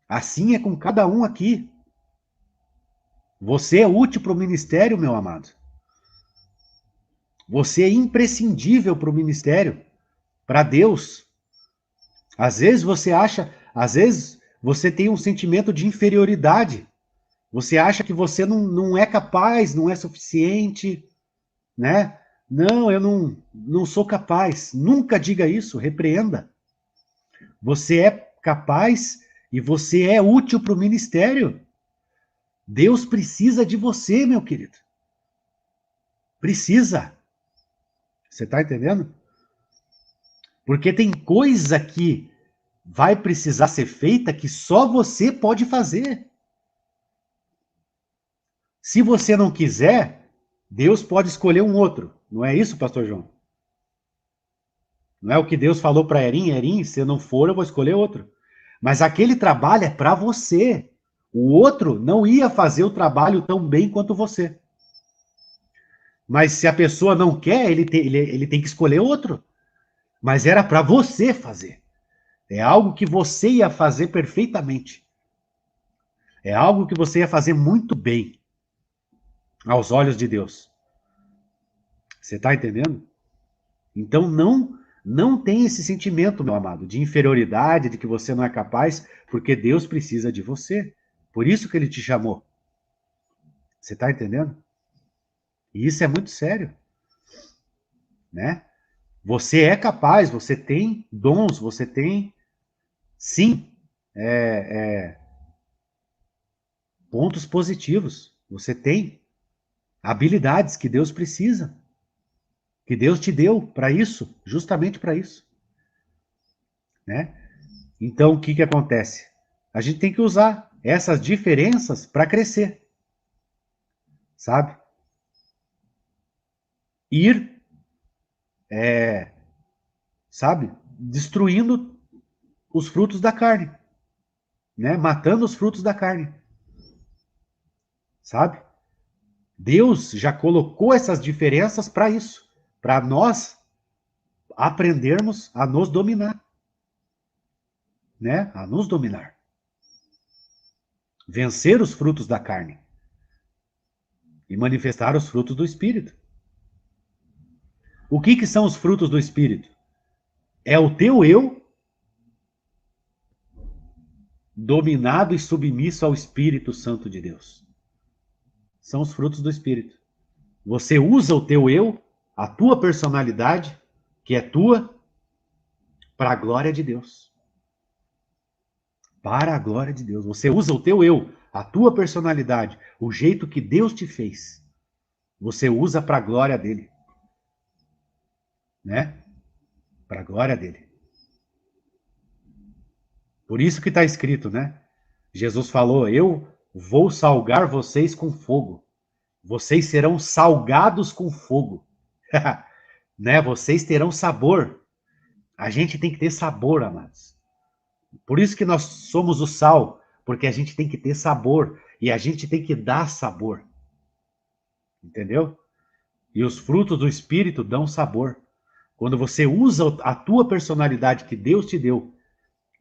Assim é com cada um aqui. Você é útil para o ministério, meu amado. Você é imprescindível para o ministério, para Deus. Às vezes você tem um sentimento de inferioridade. Você acha que você não é capaz, não é suficiente, né? Não, eu não sou capaz. Nunca diga isso, repreenda. Você é capaz e você é útil para o ministério. Deus precisa de você, meu querido. Precisa. Você está entendendo? Porque tem coisa que vai precisar ser feita que só você pode fazer. Se você não quiser, Deus pode escolher um outro. Não é isso, pastor João? Não é o que Deus falou para Erim? Erim, se não for, eu vou escolher outro. Mas aquele trabalho é para você. O outro não ia fazer o trabalho tão bem quanto você. Mas se a pessoa não quer, ele tem que escolher outro. Mas era para você fazer. É algo que você ia fazer perfeitamente. É algo que você ia fazer muito bem aos olhos de Deus. Você está entendendo? Então não tem esse sentimento, meu amado, de inferioridade, de que você não é capaz, porque Deus precisa de você. Por isso que ele te chamou. Você está entendendo? E isso é muito sério, né? Você é capaz, você tem dons, você tem, sim, pontos positivos. Você tem habilidades que Deus precisa, que Deus te deu para isso, justamente para isso, né? Então, o que acontece? A gente tem que usar essas diferenças para crescer, sabe? Ir, sabe? Destruindo os frutos da carne, né? Matando os frutos da carne, sabe? Deus já colocou essas diferenças para isso, para nós aprendermos a nos dominar, né? A nos dominar. Vencer os frutos da carne e manifestar os frutos do Espírito. O que são os frutos do Espírito? É o teu eu dominado e submisso ao Espírito Santo de Deus. São os frutos do Espírito. Você usa o teu eu, a tua personalidade, que é tua, para a glória de Deus. Para a glória de Deus. Você usa o teu eu, a tua personalidade, o jeito que Deus te fez. Você usa para a glória dele. Né? Para a glória dele. Por isso que está escrito, né? Jesus falou, eu vou salgar vocês com fogo. Vocês serão salgados com fogo. Né? Vocês terão sabor. A gente tem que ter sabor, amados. Por isso que nós somos o sal, porque a gente tem que ter sabor e a gente tem que dar sabor. Entendeu? E os frutos do Espírito dão sabor. Quando você usa a tua personalidade que Deus te deu,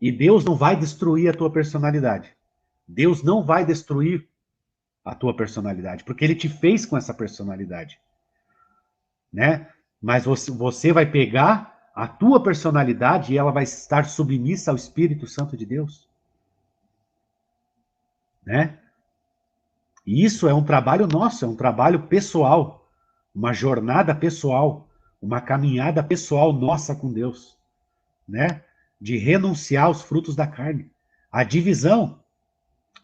e Deus não vai destruir a tua personalidade. Deus não vai destruir a tua personalidade, porque ele te fez com essa personalidade. Né? Mas você vai pegar a tua personalidade e ela vai estar submissa ao Espírito Santo de Deus. Né? E isso é um trabalho nosso, é um trabalho pessoal, uma jornada pessoal, uma caminhada pessoal nossa com Deus, né? De renunciar aos frutos da carne. A divisão,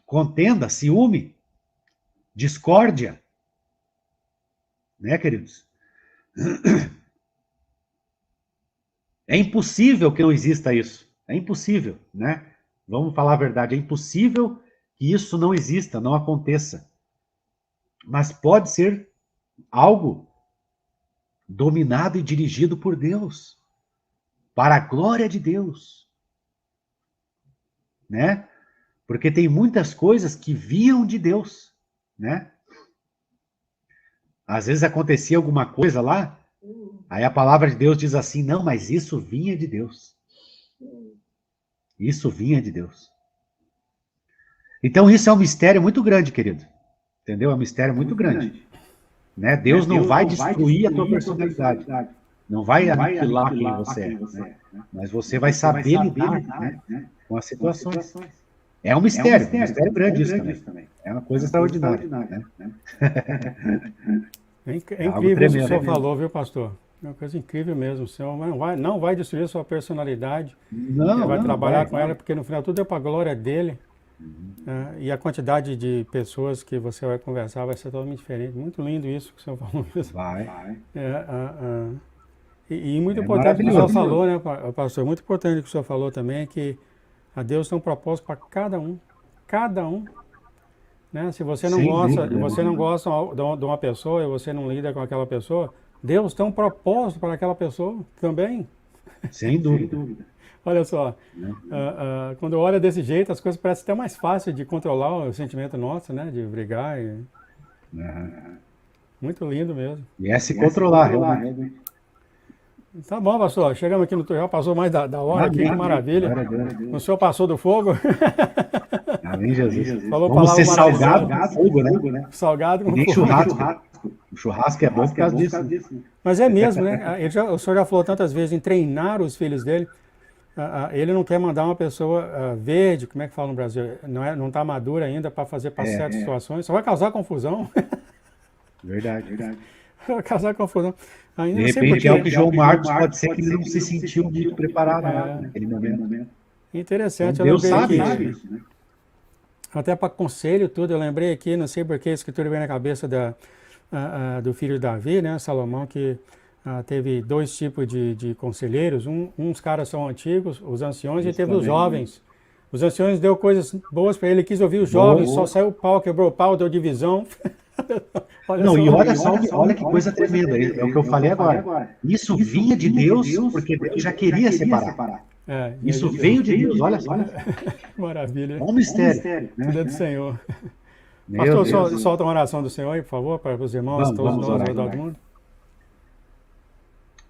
contenda, ciúme, discórdia, né, queridos? É impossível que não exista isso. É impossível, né? Vamos falar a verdade. É impossível que isso não exista, não aconteça. Mas pode ser algo dominado e dirigido por Deus, para a glória de Deus, né? Porque tem muitas coisas que vinham de Deus, né? Às vezes acontecia alguma coisa lá, aí a palavra de Deus diz assim, não, mas isso vinha de Deus. Isso vinha de Deus. Então isso é um mistério muito grande, querido. Entendeu? É um mistério muito grande. Né? Deus não vai destruir a tua personalidade. Não vai aniquilar quem você é. Né? Mas você vai saber lidar, né, com as situações. É um mistério grande isso também. É uma coisa extraordinária. Né? É incrível isso que o senhor falou, viu, pastor? É uma coisa incrível mesmo. O senhor não vai destruir a sua personalidade. Ele vai trabalhar com ela, porque no final tudo é para a glória dele. E a quantidade de pessoas que você vai conversar vai ser totalmente diferente. Muito lindo isso que o senhor falou. E muito importante o que o senhor falou, né, pastor? Muito importante o que o senhor falou também, é que a Deus tem um propósito para cada um. Cada um. Né? Se você não gosta de uma pessoa e você não lida com aquela pessoa, Deus tem um propósito para aquela pessoa também. Sem dúvida. Olha só, quando olha desse jeito, as coisas parecem até mais fáceis de controlar o sentimento nosso, né? De brigar. Muito lindo mesmo. E é se controlar, realmente. Tá bom, pastor. Chegamos aqui no já passou mais da hora aqui, que maravilha. O senhor passou do fogo? Amém, Jesus. Falou Vamos ser salgado com fogo, né? Salgado com nem fogo. Churrasco. O churrasco é bom por causa disso. Mas é mesmo, né? O senhor já falou tantas vezes em treinar os filhos dele. Ele não quer mandar uma pessoa verde, como é que fala no Brasil? Não está madura ainda para fazer para certas situações. Só vai causar confusão. Verdade. Vai causar confusão. Ainda De repente é o que João Marcos pode ser que ele não se sentiu muito preparado naquele momento. Interessante. Então, Deus sabe isso, né? Até para conselho tudo, eu lembrei aqui, não sei porque a escritura veio na cabeça do filho de Davi, né, Salomão, que teve dois tipos de conselheiros. Uns caras são antigos, os anciões, e teve os jovens. Os anciões deu coisas boas para ele, quis ouvir os jovens, só saiu o pau, quebrou o pau, deu divisão. Olha que coisa tremenda, é o que eu falei agora. Isso vinha de Deus porque Deus já queria separar. Isso veio de Deus, olha só. Maravilha. É um mistério. Tudo é do Senhor. Pastor, solta uma oração do Senhor aí, por favor, para os irmãos, todos nós, todo mundo.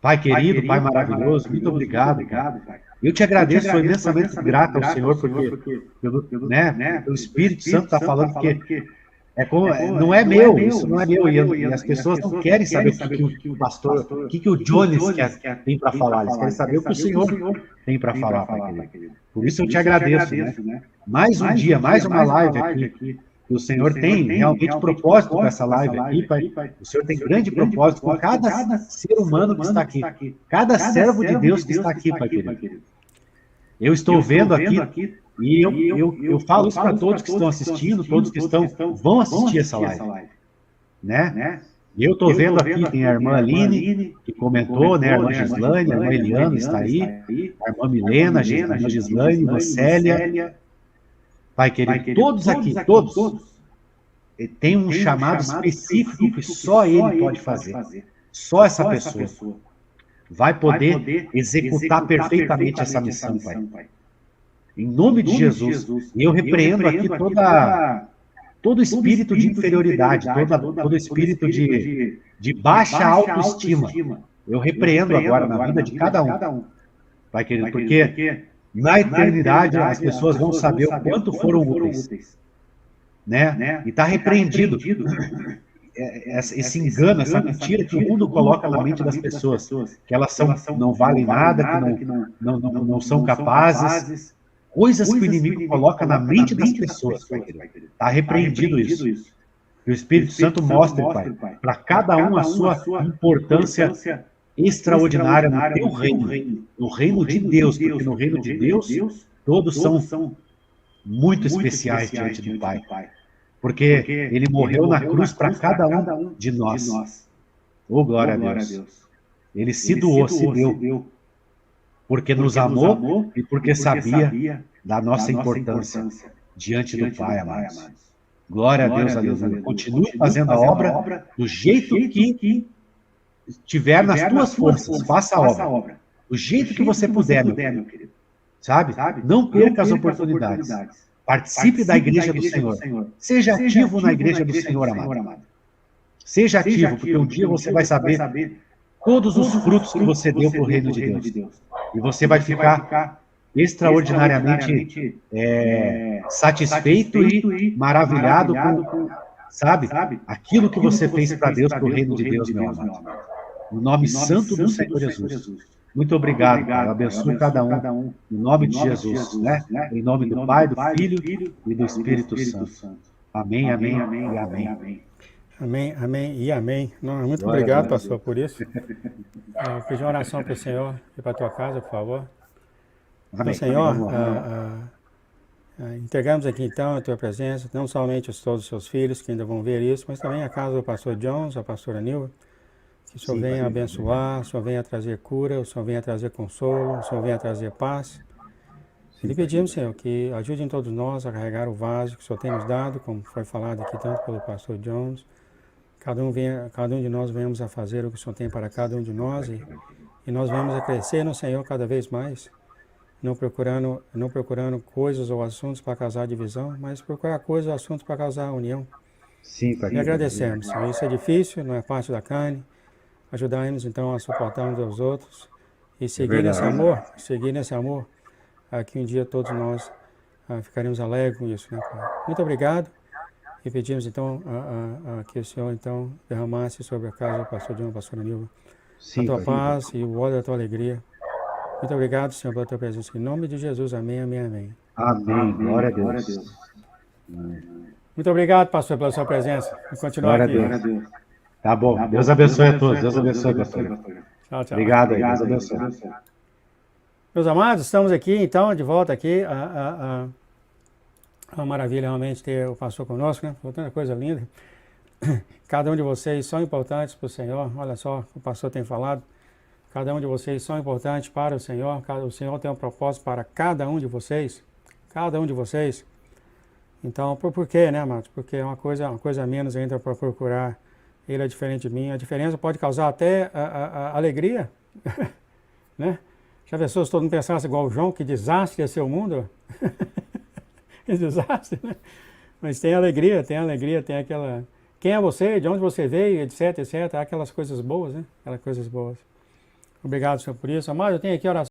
Pai querido, Pai maravilhoso, muito obrigado, Pai. Eu te agradeço, sou imensamente grato ao Senhor, porque o Espírito Santo está falando que não é meu, isso não é meu, e as pessoas não querem saber o que o pastor, o que o Jones tem para falar, eles querem saber o que o Senhor tem para falar, Pai querido. Por isso eu te agradeço, né? Mais um dia, mais uma live aqui. O Senhor tem realmente propósito com essa live aqui, Pai. O Senhor tem grande propósito com cada ser humano que está aqui. Cada servo de Deus que está aqui, Pai querido. Eu estou vendo aqui, e eu falo isso para todos que estão assistindo, todos que vão assistir essa live. Né? E eu estou vendo aqui, tem a irmã Aline, que comentou, né? A irmã Gislaine, a irmã Eliana está aí, a irmã Milena, a irmã Gislaine, a irmã Célia. Pai querido, todos aqui, todos, tem um chamado específico que só ele pode fazer. Só essa pessoa vai poder executar perfeitamente essa missão, Pai. Em nome de Jesus. E eu repreendo aqui todo espírito de inferioridade, todo espírito de baixa autoestima. Eu repreendo agora na vida de cada um, Pai querido, porque na eternidade as pessoas vão saber o quanto foram úteis, né? E está repreendido esse engano, essa mentira que o mundo coloca na mente das pessoas, que elas não valem nada, que não são capazes, coisas que o inimigo coloca na mente das pessoas, Pai querido. Está repreendido isso. Que o Espírito Santo mostre, Pai, para cada um a sua importância extraordinária no teu reino, no reino de Deus, porque no reino de Deus todos são muito especiais diante do Pai, porque ele morreu na cruz para cada um de nós. Oh, glória a Deus. Ele se doou, se deu. porque nos amou e porque sabia da nossa importância diante do Pai, amados. Glória a Deus, aleluia. Continue fazendo a obra do jeito que tiver nas tuas forças. Faça a obra. Do jeito que você puder, meu querido. Sabe? Não perca as oportunidades. Participe da igreja do Senhor. Seja ativo na igreja do Senhor, amado. Seja ativo, porque um dia você vai saber todos os frutos que você deu para o reino de Deus. E você vai ficar extraordinariamente satisfeito e maravilhado com, sabe, aquilo que você fez para Deus, para o reino de Deus, meu amado. No nome santo do Senhor Jesus. Muito obrigado, Pai. Abençoe cada um. Em nome de Jesus, né? Em nome do Pai, do Filho e do Espírito Santo. Amém, amém e amém. Amém, amém e amém. Não, muito obrigado, pastor, por isso. Eu pedi uma oração para o Senhor e para a tua casa, por favor. Então, Senhor, entregamos aqui então a tua presença, não somente todos os seus filhos que ainda vão ver isso, mas também a casa do pastor Jones, a pastora Nilva, que o Senhor venha abençoar, o Senhor venha trazer cura, o Senhor venha trazer consolo, o Senhor venha trazer paz. E lhe pedimos, Senhor, que ajude todos nós a carregar o vaso que o Senhor tem nos dado, como foi falado aqui tanto pelo pastor Jones. Cada um de nós venhamos a fazer o que o Senhor tem para cada um de nós e nós venhamos a crescer no Senhor cada vez mais, não procurando coisas ou assuntos para causar divisão, mas procurar coisas ou assuntos para causar união. Sim, Pai. E agradecemos, Senhor. Isso é difícil, não é parte da carne. Ajudai-nos então a suportar uns aos outros e seguir nesse amor, que um dia todos nós ficaremos alegres com isso, né, Pai? Muito obrigado. E pedimos então que o Senhor então derramasse sobre a casa do pastor João, pastor Nilva, a tua paz e o óleo da tua alegria. Muito obrigado, Senhor, pela tua presença. Em nome de Jesus, amém, amém, amém. Amém, glória a Deus. Muito obrigado, pastor, pela sua presença. Vamos continuar aqui. Glória a Deus. Tá bom, Deus abençoe a todos. Deus abençoe, pastor. Tchau, tchau. Obrigado aí, Deus abençoe. Meus amados, estamos aqui então, de volta aqui. É uma maravilha realmente ter o pastor conosco, né? Foi tanta coisa linda. Cada um de vocês são importantes para o Senhor. Olha só o que o pastor tem falado. Cada um de vocês são importantes para o Senhor. O Senhor tem um propósito para cada um de vocês. Cada um de vocês. Então, por quê, né, amados? Porque é uma coisa a menos ainda para procurar. Ele é diferente de mim. A diferença pode causar até a alegria. Né? Já pensou se todo mundo pensasse igual o João? Que desastre ia ser o mundo? Que desastre, né? Mas tem alegria, tem aquela... Quem é você? De onde você veio? Etc, etc. Aquelas coisas boas, né? Aquelas coisas boas. Obrigado, Senhor, por isso. Amado, eu tenho aqui a oração.